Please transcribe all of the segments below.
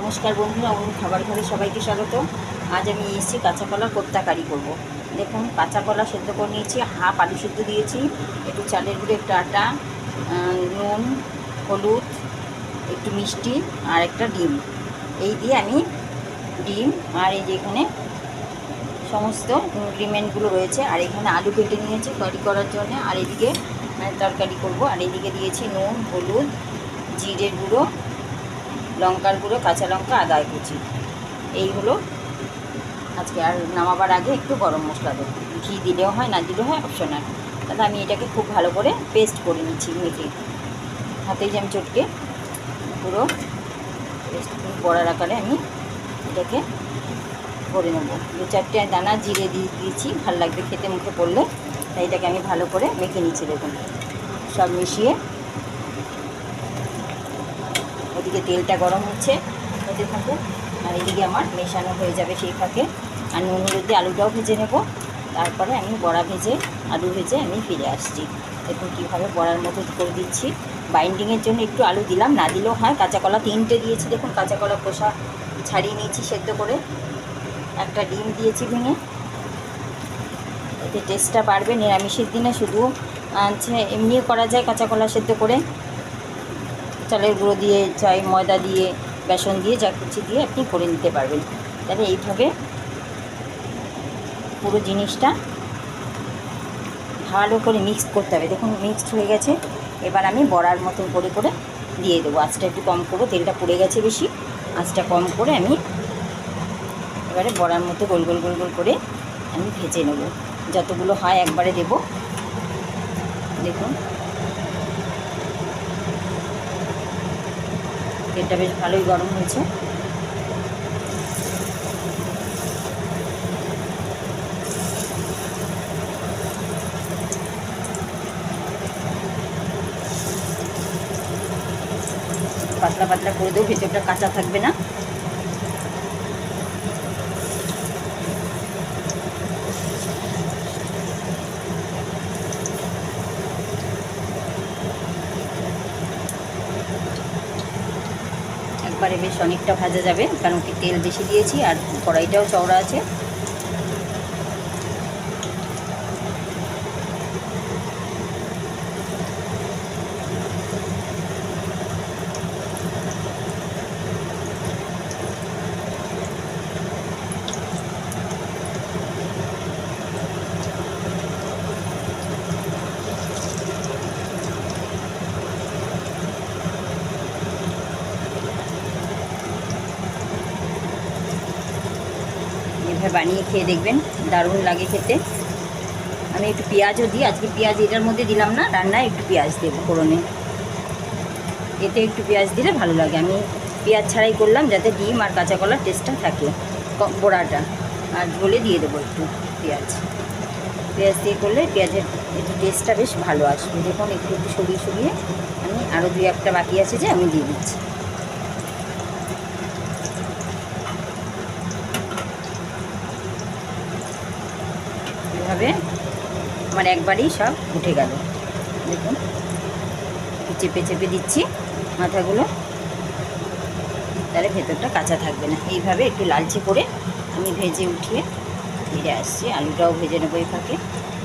নমস্কার বন্ধুরা, অন্য খাবার ঘরে সবাইকে স্বাগত। আজ আমি এসেছি কাঁচা কলার কোপ্তা কারি করবো। দেখুন, কাঁচা কলা সেদ্ধ করে নিয়েছি, হাফ আলু সেদ্ধ দিয়েছি, একটু চালের গুঁড়ো, একটু আটা, নুন, হলুদ, একটু মিষ্টি আর একটা ডিম। এই দিয়ে আমি ডিম আর এই যে এখানে সমস্ত ইনগ্রিডিয়েন্টগুলো রয়েছে, আর এখানে আলু কেটে নিয়েছি কারি করার জন্য, আর এদিকে তরকারি করব। আর এদিকে দিয়েছি নুন, হলুদ, জিরের গুঁড়ো, লঙ্কার গুঁড়ো, কাঁচা লঙ্কা, আদা কুচি। এই হলো আজকে। আর নামাবার আগে একটু গরম মশলা দেবো, ঘি দিলেও হয়, না দিলেও হয়, অপশনাল। তাহলে আমি এটাকে খুব ভালো করে পেস্ট করে নিচ্ছি মেখে, হাতেই যে আমি চটকে পুরো পেস্ট বড়ার আকারে আমি এটাকে করে নেবো। 2-4টে দানা জিরে দিয়ে দিয়েছি, ভালো লাগবে খেতে মুখে পড়লে। তাই এটাকে আমি ভালো করে মেখে নিচ্ছি। দেখুন, সব মিশিয়ে ওদিকে তেলটা গরম হচ্ছে, হতে থাকে, আর এদিকে আমার মেশানো হয়ে যাবে সেই ফাঁকে। আর নুন হলুদ দিয়ে আলুটাও ভেজে নেব। তারপরে আমি বড়া ভেজে, আলু ভেজে আমি ফিরে আসছি। দেখুন কীভাবে বড়ার মতো করে দিচ্ছি। বাইন্ডিংয়ের জন্য একটু আলু দিলাম, না দিলেও হয়। কাঁচা কলা 3টে দিয়েছি। দেখুন, কাঁচা কলা খোসা ছাড়িয়ে নিয়েছি সেদ্ধ করে। একটা ডিম দিয়েছি ভেঙে, এতে টেস্টটা বাড়বে। নিরামিষের দিনে শুধু এমনিও করা যায় কাঁচা কলা সেদ্ধ করে, চালের গুঁড়ো দিয়ে, চাই ময়দা দিয়ে, বেসন দিয়ে, যা কিছু দিয়ে আপনি করে নিতে পারবেন। তাহলে এইভাবে পুরো জিনিসটা ভালো করে মিক্স করতে হবে। দেখুন মিক্সড হয়ে গেছে। এবার আমি বড়ার মতন করে করে দিয়ে দেবো। আঁচটা একটু কম করবো, তেলটা পুড়ে গেছে বেশি। আঁচটা কম করে আমি এবারে বড়ার মতো গোল গোল গোল গোল করে আমি ভেজে নেব। যতগুলো হয় একবারে দেব। দেখুন তেলটা বেশ ভালোই গরম হয়েছে। পাতলা পাতলা করে দেবো, ভেতরটা কাঁচা থাকবে না। একবারে বেশ অনেকটা ভাজা যাবে, কারণ কি তেল বেশি দিয়েছি আর কড়াইটাও চওড়া আছে। এভাবে বানিয়ে খেয়ে দেখবেন, দারুণ লাগে খেতে। আমি একটু পেঁয়াজও দিই, আজকে পেঁয়াজ এটার মধ্যে দিলাম না, রান্নায় একটু পেঁয়াজ দেবো ফোড়নে। এতে একটু পেঁয়াজ দিলে ভালো লাগে। আমি পেঁয়াজ ছাড়াই করলাম, যাতে ডিম আর কাঁচা কলার টেস্টটা থাকে বড়াটা। আর ঝোলে দিয়ে দেবো একটু পেঁয়াজ। পেঁয়াজ দিয়ে করলে পেঁয়াজের একটু টেস্টটা বেশ ভালো আসবে। দেখুন একটু একটু সরিয়ে সরিয়ে আমি আরও 2-1টা বাকি আছে যে আমি দিয়ে দিচ্ছি। এভাবে আমার একবারেই সব উঠে গেল। দেখুন চেপে চেপে দিচ্ছি মাথাগুলো, তাহলে ভেতরটা কাঁচা থাকবে না। এইভাবে একটু লালচে করে আমি ভেজে উঠিয়ে ফিরে আসছি। আলুটাও ভেজে নেবো এই ফাঁকে।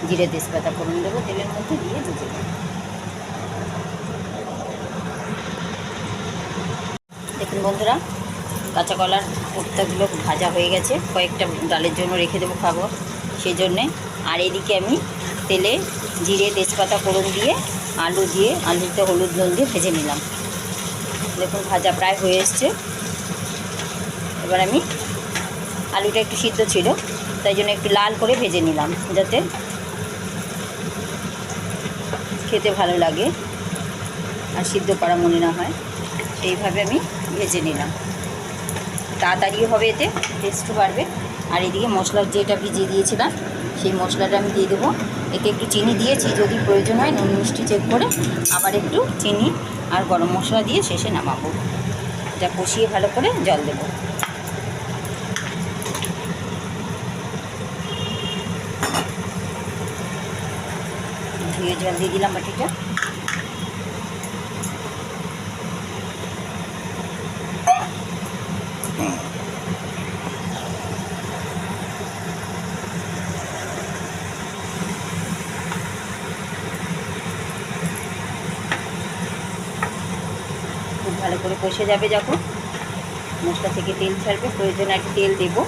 জিরে তেজপাতা ফোড়ন দেবো তেলের মধ্যে, দিয়ে ভেজে নেবো। দেখুন বন্ধুরা, কাঁচা কলার কোপ্তাগুলো ভাজা হয়ে গেছে। কয়েকটা ডালের জন্য রেখে দেবো, খাবো সেই জন্যে। আর এদিকে আমি তেলে জিরে তেজপাতা ফোড়ন দিয়ে আলু দিয়ে, আলুতে হলুদ নুন দিয়ে ভেজে নিলাম। দেখুন ভাজা প্রায় হয়ে এসছে। এবার আমি, আলুটা একটু সিদ্ধ ছিল তাই জন্য একটু লাল করে ভেজে নিলাম, যাতে খেতে ভালো লাগে আর সিদ্ধ করা মনে না হয়। সেইভাবে আমি ভেজে নিলাম, তাড়াতাড়িও হবে, এতে টেস্টও বাড়বে। আর এদিকে মশলার যেটা ভিজিয়ে দিয়েছিলাম সেই মশলাটা আমি দিয়ে দেবো। এতে একটু চিনি দিয়েছি, যদি প্রয়োজন হয় নুন মিষ্টি চেক করে আবার একটু চিনি আর গরম মশলা দিয়ে শেষে নামাবো। এটা কষিয়ে ভালো করে জল দেবো। ধুয়ে জল দিয়ে দিলাম বাটিটা। খুব ভালো করে কষে যাবে, যখন মশলা থেকে তেল ছাড়বে, প্রয়োজনে একটু তেল দেবো,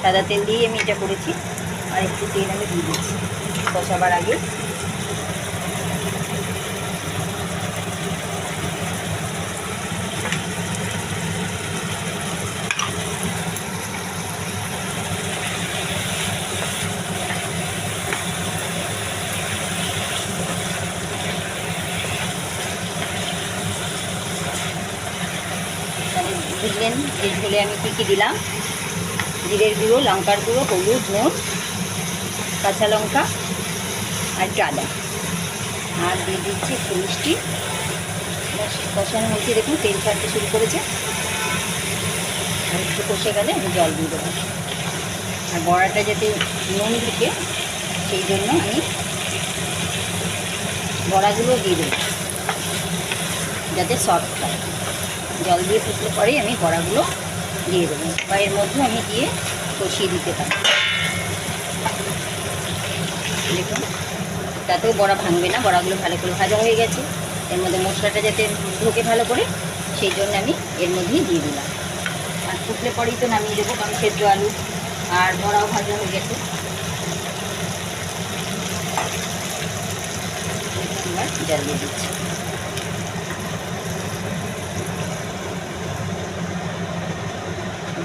সাদা তেল দিয়েই আমি এটা করেছি। আর একটু তেল আমি দিয়ে দিচ্ছি কষাবার আগে। বুঝলেন যে ঝোলে আমি কী কী দিলাম? জিরের গুঁড়ো, লঙ্কার গুঁড়ো, হলুদ, নুন, কাঁচা লঙ্কা আর একটু আদা, আর দিয়ে দিচ্ছি একটু মিষ্টি। কষানো হয়েছে, দেখুন তেল ছাড়তে শুরু করেছে। আর একটু কষে গেলে আমি জল দিয়ে দেবো। আর বড়াটা যাতে নুন ঢুকে সেই জন্য আমি বড়াগুলো দিয়ে দেবো যাতে সফট হয়। জল দিয়ে ফুটলে পরেই আমি বড়াগুলো দিয়ে দেবো, বা এর মধ্যে আমি দিয়ে কষিয়ে দিতে পারি। দেখুন তাতেও বড়া ভাঙবে না, বড়াগুলো ভালো করে ভাজা হয়ে গেছে। এর মধ্যে মশলাটা যাতে ঢোকে ভালো করে সেই জন্য আমি এর মধ্যেই দিয়ে দিলাম। আর ফুটলে পরেই তো নামিয়ে দেবো, কারণ সেদ্ধ আলু আর বড়াও ভাজা হয়ে গেছে। এবার জল দিয়ে দিচ্ছি।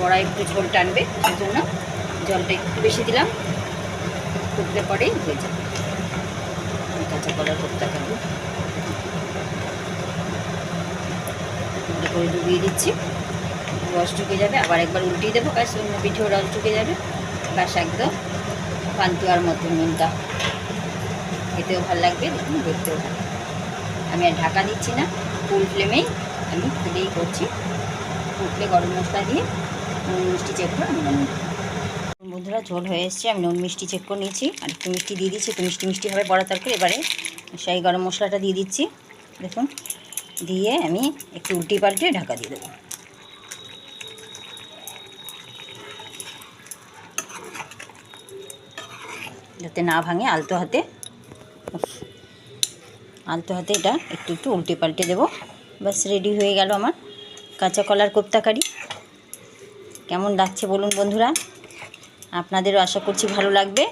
বড়া একটু ঝোল টানবে, সেই জন্য জলটা একটু বেশি দিলাম। ফুটলে পরেই হয়ে যাবে। কাঁচা কলার কোপ্তা কারি করে ডুবিয়ে দিচ্ছি, রস ঢুকে যাবে। আবার একবার উল্টিয়ে দেবো, ব্যাস অন্য পিঠেও রস ঢুকে যাবে। ব্যাস একদম পান্তুয়ার মতো নুনটা, খেতেও ভালো লাগবে, দেখুন দেখতেও ভালো। আমি আর ঢাকা দিচ্ছি না, ফুল ফ্লেমেই আমি খুলেই করছি। ফুটলে গরম মশলা দিয়ে নুন মিষ্টি চেক করে আমি নামিয়ে দেবো। বন্ধুরা ঝোল হয়ে এসছে, আমি নুন মিষ্টি চেক করে নিয়েছি। আর একটু মিষ্টি দিয়ে দিচ্ছি, একটু মিষ্টি মিষ্টি হবে বড়া তরকারি। এবারে সেই গরম মশলাটা দিয়ে দিচ্ছি, দেখুন দিয়ে আমি একটু উল্টি পাল্টে ঢাকা দিয়ে দেবো। যাতে না ভাঙে, আলতো হাতে এটা একটু একটু উল্টে পাল্টে দেবো। বাস রেডি হয়ে গেল আমার কাঁচা কলার কোপ্তা কারি। কেমন লাগছে বলুন বন্ধুরা? আপনাদেরও আশা করছি ভালো লাগবে।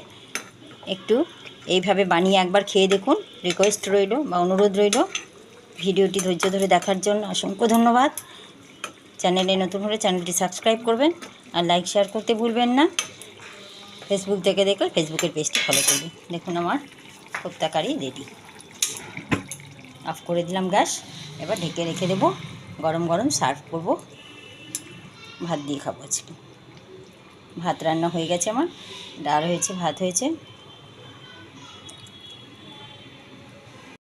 একটু এইভাবে বানিয়ে একবার খেয়ে দেখুন, রিকোয়েস্ট রইল বা অনুরোধ রইল। ভিডিওটি ধৈর্য ধরে দেখার জন্য অসংখ্য ধন্যবাদ। চ্যানেলে নতুন হলে চ্যানেলটি সাবস্ক্রাইব করবেন, আর লাইক শেয়ার করতে ভুলবেন না। ফেসবুক থেকে দেখলে ফেসবুকের পেজটি ফলো করবেন। দেখুন আমার কোপ্তা কারি রেডি। অফ করে দিলাম গ্যাস। এবার ঢেকে রেখে দেবো, গরম গরম সার্ভ করব। ভাত দিয়ে খাবো আজকে। ভাত রান্না হয়ে গেছে আমার, ডাল হয়েছে, ভাত হয়েছে।